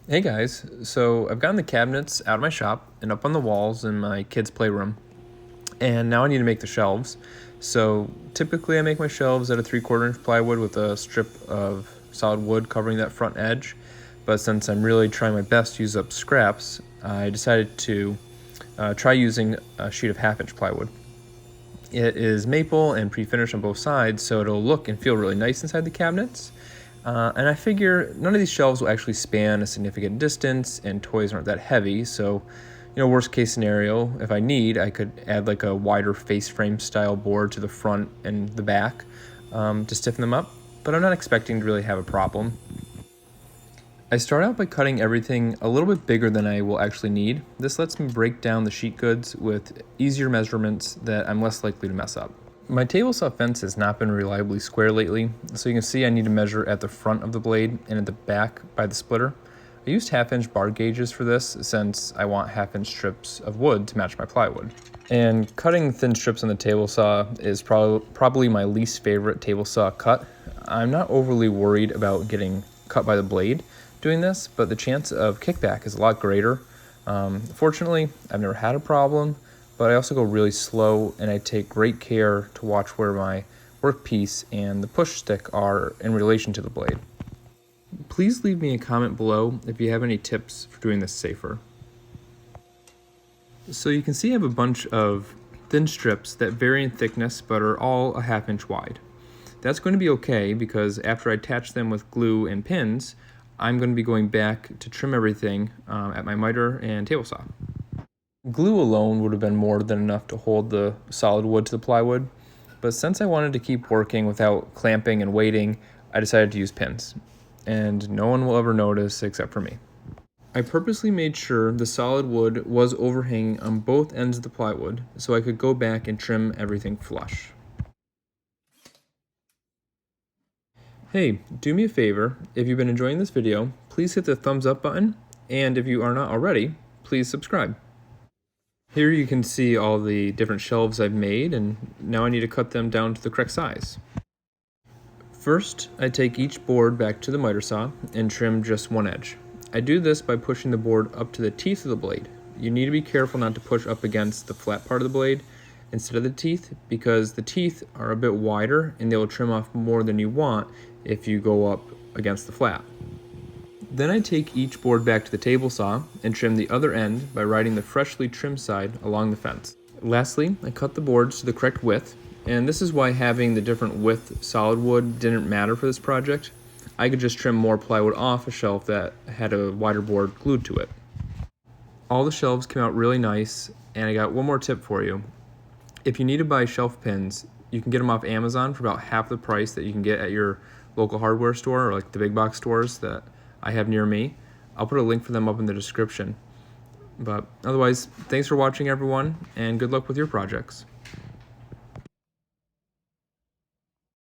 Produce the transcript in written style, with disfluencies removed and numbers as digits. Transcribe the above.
Hey guys, so I've gotten the cabinets out of my shop and up on the walls in my kids' playroom, and now I need to make the shelves. So typically I make my shelves out of 3/4 inch plywood with a strip of solid wood covering that front edge, but since I'm really trying my best to use up scraps, I decided to try using a sheet of 1/2 inch plywood. It is maple and pre-finished on both sides, so it'll look and feel really nice inside the cabinets. And I figure none of these shelves will actually span a significant distance, and toys aren't that heavy. So, worst case scenario, if I need, I could add like a wider face frame style board to the front and the back to stiffen them up. But I'm not expecting to really have a problem. I start out by cutting everything a little bit bigger than I will actually need. This lets me break down the sheet goods with easier measurements that I'm less likely to mess up. My table saw fence has not been reliably square lately, so you can see I need to measure at the front of the blade and at the back by the splitter. I used 1/2 inch bar gauges for this since I want 1/2 inch strips of wood to match my plywood. And cutting thin strips on the table saw is probably my least favorite table saw cut. I'm not overly worried about getting cut by the blade doing this, but the chance of kickback is a lot greater. Fortunately, I've never had a problem, but I also go really slow and I take great care to watch where my workpiece and the push stick are in relation to the blade. Please leave me a comment below if you have any tips for doing this safer. So you can see I have a bunch of thin strips that vary in thickness but are all a 1/2 inch wide. That's going to be okay because after I attach them with glue and pins, I'm going to be going back to trim everything at my miter and table saw. Glue alone would have been more than enough to hold the solid wood to the plywood, but since I wanted to keep working without clamping and waiting, I decided to use pins. And no one will ever notice except for me. I purposely made sure the solid wood was overhanging on both ends of the plywood so I could go back and trim everything flush. Hey, do me a favor, if you've been enjoying this video, please hit the thumbs up button, and if you are not already, please subscribe. Here you can see all the different shelves I've made, and now I need to cut them down to the correct size. First, I take each board back to the miter saw and trim just one edge. I do this by pushing the board up to the teeth of the blade. You need to be careful not to push up against the flat part of the blade instead of the teeth, because the teeth are a bit wider and they will trim off more than you want if you go up against the flat. Then I take each board back to the table saw and trim the other end by riding the freshly trimmed side along the fence. Lastly, I cut the boards to the correct width, and this is why having the different width solid wood didn't matter for this project. I could just trim more plywood off a shelf that had a wider board glued to it. All the shelves came out really nice, and I got one more tip for you. If you need to buy shelf pins, you can get them off Amazon for about half the price that you can get at your local hardware store or like the big box stores that I have near me. I'll put a link for them up in the description. But otherwise, thanks for watching everyone, and good luck with your projects.